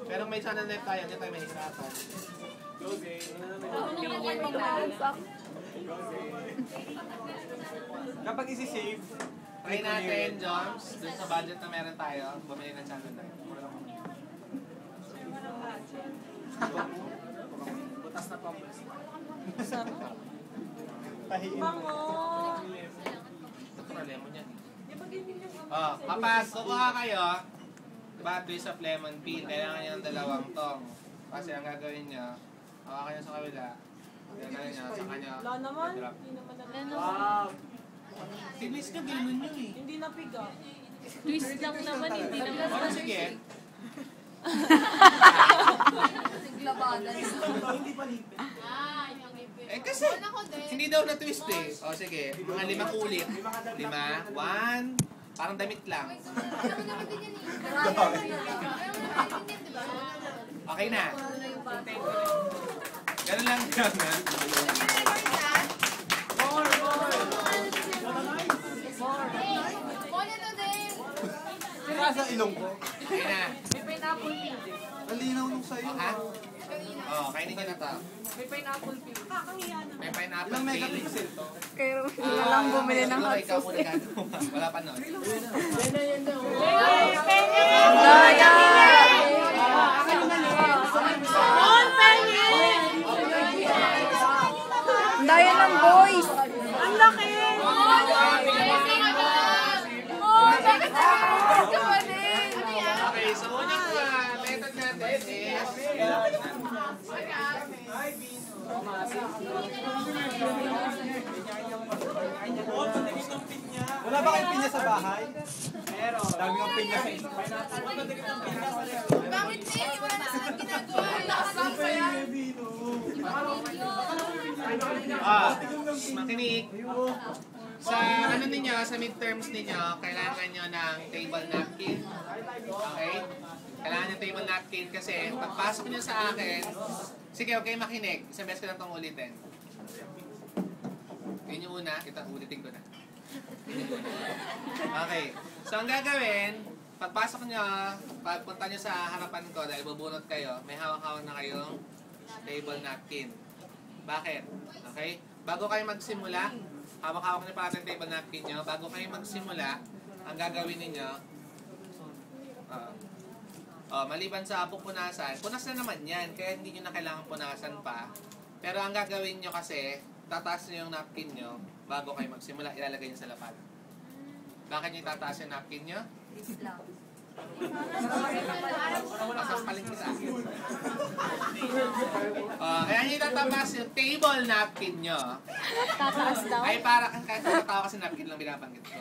Pero may channel net tayo, hindi tayo mahihirapan. Kapag isi-save, Try natin, Joms, dun sa budget na meron tayo, bumili ng channel net. butas na pambas. Lemon yan. Kapag kukuha kayo, twist of lemon peel, kailangan nyo ng dalawang tong. Kasi ang gagawin nyo, kuha kayo sa kabila, gagawin nyo, sa kanya, drop. Wow! Tinis nyo, gano'n nyo eh. Hindi napiga. Twist lang naman, hindi naman. O, sige. Hindi pa lipit. Kasi, hindi daw na-twist eh. O, sige. Mga 5 ulit. 5, 1, parang damit lang. Okay na. Ganun lang yan, ha? Nasa ilong ko. Okay na. May pineapple peel. Ang linaw nung sa'yo. O, ha? O, kainin nyo na to. May pineapple peel. May pineapple Ilang peel. megapixel to? Kaya na lang bumili ng hot Ikaw sauce. muna gano'n. Wala pa nun. Ang daya ng boys. Ang laki! Okay, so unang method natin is Wala ba kayong pinya sa bahay? Meron. Dami ng pinya sa isa. Bakit siya? Wala na saan ginagawa. Nakasang pa yan. makinig. Sa ano ninyo, sa midterms ninyo, kailangan nyo ng table napkin. Okay? Kailangan nyo table napkin kasi pagpasok nyo sa akin, sige, okay, makinig. Isang beses ko lang itong ulitin. Yun yung una, ulitin ko na. Okay. So, ang gagawin, pagpasok nyo, pagpunta nyo sa harapan ko, dahil bubunot kayo, may hawak-hawak na kayong table napkin. Bakit? Okay? Bago kayo magsimula, hawak-hawak nyo pa natin table napkin nyo. Bago kayo magsimula, ang gagawin ninyo, maliban sa pupunasan, punas na naman yan, kaya hindi nyo na kailangan punasan pa. Pero ang gagawin nyo kasi, tataas nyo yung napkin nyo, bago kayo magsimula, ilalagay nyo sa lapad. Bakit nyo itataas yung napkin nyo? Pasaspalin kita. Kaya nyo itataas yung table napkin nyo. Tataas daw? Ay, para kahit natatawa kasi napkin lang binabanggit ko.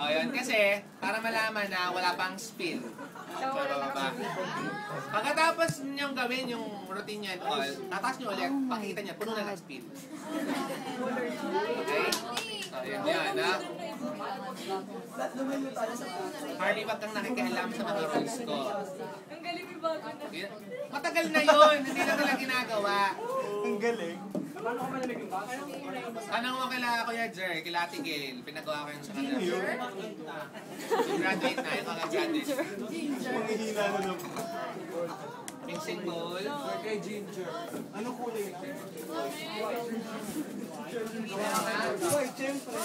Yun, kasi para malaman na wala pang spill. Pagkatapos nyong gawin yung routine nyo and all, tataas nyo ulit, pakita nyo, puno na ng spill. Okay? Yan, ha? Hardly wag kang nakikialam sa mga rules ko. Ang galing may bago na. Matagal na yun, hindi na nila ginagawa. Ang galing. Anong mo kila Kuya Jer, kila Ate Gail, pinagawa ko yun sa kanila. Graduate na, ito graduate. Manghihina na lang. Mixing bowl. Kay Ginger. Anong kulay na? Uy, siyempre.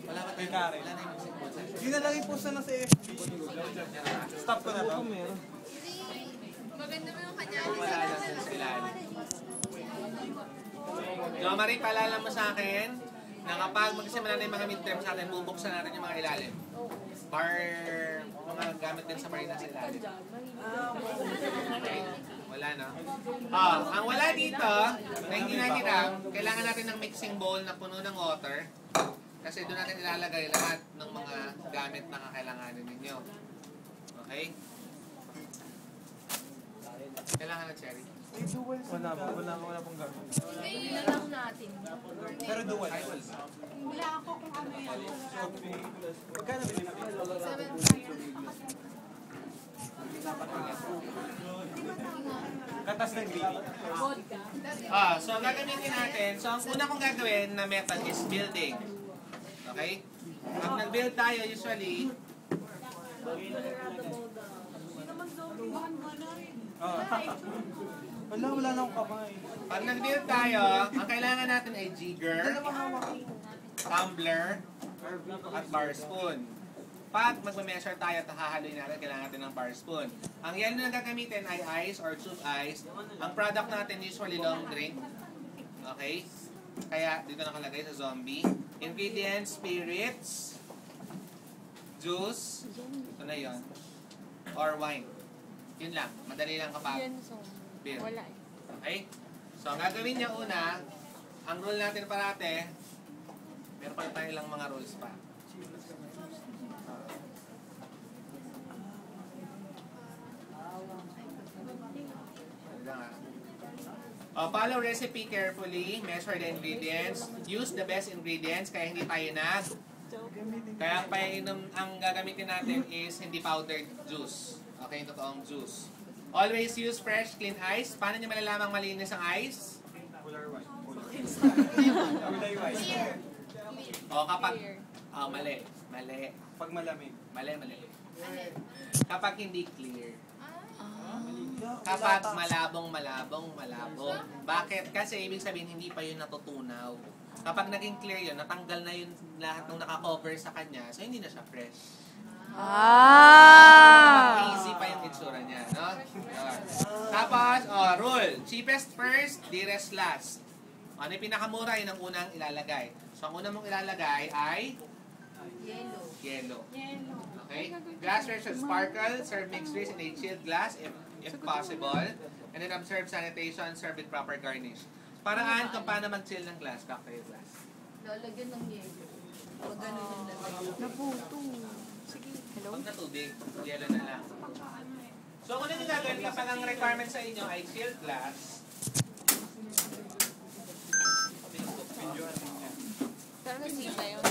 Wala ba tayo? Wala na yung mixing bowl. Yun na lang yung post na sa FB. Stop ko na to. Meron. Maganda mo yung kanya. Wala lang sa sila. Jo Marie, paalala mo sa akin na kapag magsimula na yung mga midterms natin, bubuksan natin yung mga ilalim. Mga gamit din sa marina sa ilalim. Okay? Wala, no? Ang wala dito, na hindi natin kailangan natin ng mixing bowl na puno ng water. Kasi doon natin ilalagay lahat ng mga gamit na kakailanganin ninyo. Okay? Kailangan na cherry. Wala pong gamit. Hindi na lang natin. Pero dual. Wala ako kung ano yan. Magkano bilhin natin? 7. Katas ng gravy. So ang gagamitin natin, so ang una kong gagawin na method is building. Okay? Pag nag-build tayo, usually, Wala na akong kamay. pag nag-build tayo, ang kailangan natin ay jigger, tumbler, at bar spoon. Pag magme-measure tayo at hahaluin natin, kailangan natin ng bar spoon. Ang yellow na gagamitin ay ice or tube ice. Ang product natin usually long drink. Okay? Kaya dito nakalagay sa zombie. Ingredients, spirits, juice, ito na yon, or wine. Yun lang. Madali lang kapag beer. Wala eh. Okay? So, ang gagawin niya una, ang rule natin parate, meron pa tayo ilang mga rules pa. Follow recipe carefully, measure the ingredients, use the best ingredients, kaya hindi tayo kaya ang painom, ang gagamitin natin is hindi powdered juice. Okay, totoong juice. Always use fresh, clean ice. Paano nyo malalamang malinis ang ice? Polar white. Kulay white. Kapag, mali. Pag malamig. Mali. Kapag hindi clear. Kapag malabong. Bakit? Kasi ibig sabihin, hindi pa yun natutunaw. Kapag naging clear yun, natanggal na yun lahat ng nakakover sa kanya, so hindi na siya fresh. Easy pa yung itsura niya, no? Tapos, rule. Cheapest first, dearest last. Ano yung pinakamura, yun ang unang ilalagay. So, ang unang mong ilalagay ay yellow. Okay? Glassware should sparkle. Serve mixed drinks in a chilled glass if possible. And then observe sanitation. Serve with proper garnish. Paraan kung paano mag-chill ng glass, cocktail glass. Lalagyan ng yelo. Pag ganun yung lalagyan. Naputo. Sige. Hello? Huwag na tubig, yellow na lang. So, kung ano yung gagawin kapag ang requirement sa inyo ay chilled glass, Pero nasita yun.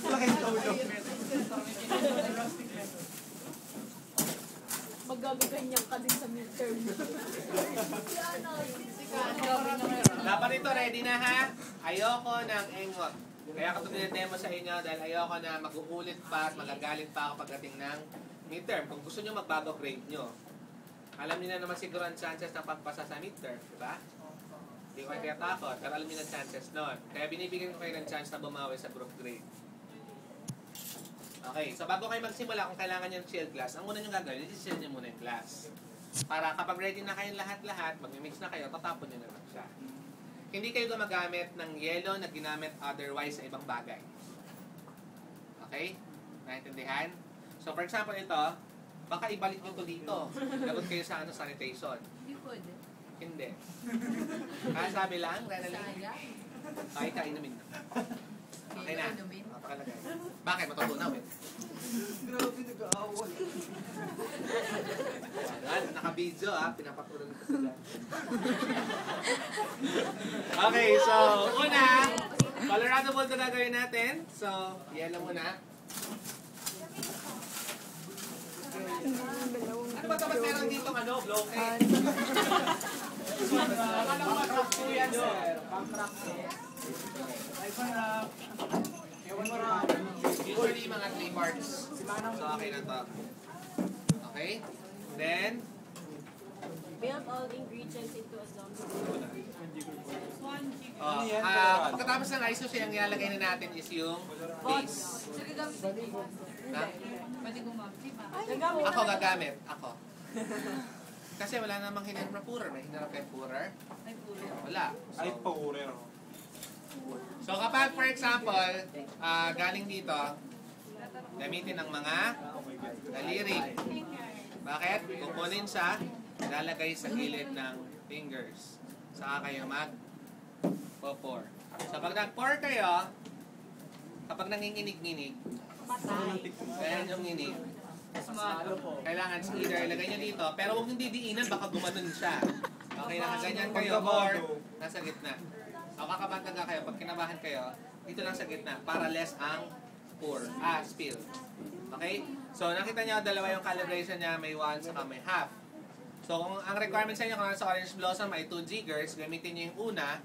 Laki ng ulo. Magaganyan ka din sa midterm. dapat ito ready na ha. Ayoko ng engot. Kaya ko ito demo sa inyo dahil ayoko na mag-uulit pa at magagalit pa ako pagdating ng midterm. Kung gusto nyo magbago grade nyo, alam niyo na naman siguro ang chances ng pagpasa sa midterm, di ba? Hindi ko kaya takot, pero alam niyo na chances nun. Kaya binibigyan ko kayo ng chance na bumawi sa group grade. Okay, so bago kayo magsimula, kung kailangan nyo ng chilled glass, ang una nyo gagawin, i-chill nyo muna yung glass. Para kapag ready na kayong lahat-lahat, mag-mix na kayo, tatapon nyo na lang siya. Hindi kayo gumagamit ng yellow na ginamit otherwise sa ibang bagay. Okay? Naintindihan? So for example ito, baka ibalik nyo to dito. Lagot kayo sa sanitation. Hindi pwede. Hindi. Sabi lang, Renalyn. Okay, kainumin na. Okay na. Napakalagay. Bakit? Matutunaw eh. Grabe, nag-aaway. Naka-video pinapatuloy ko sa dyan. Okay, so una, Colorado Bolt na gagawin natin. So, yellow muna. Ano ba ito? Ba't meron dito blockade? Akala ko ba po yan, sir? Pang-crack, sir. Usually, mga 3 parts. So, okay na to. Okay? Then, Build all ingredients into a zombie. pagkatapos ng ice sushi, ang ilalagay na natin is yung base. Sige, gamit mo. Ha? Pwede gumamit. Ako gagamit. Ako. Kasi wala namang hinarap na purer. May hinarap kay purer? Wala. Ay, paurer. So kapag, for example, galing dito, gamitin ng mga daliri. Bakit? Kukunin siya, lalagay sa gilid ng fingers. Saka kayo mag-pour. So pag nag-pour kayo, kapag nanginginig-nginig, ganyan yung nginig. Kailangan either ilagay nyo dito, pero huwag yung didiinan, baka gumanon siya. Okay, nakaganyan kayo, or nasa gitna. O kakabantag nga kayo, pag kinabahan kayo, dito lang sa gitna, para less ang spill. Okay? So, nakita niyo, dalawa yung calibration niya, may 1 saka may half. So, kung ang requirement sa inyo, kung sa Orange Blossom ay 2 jiggers, gamitin niyo yung una,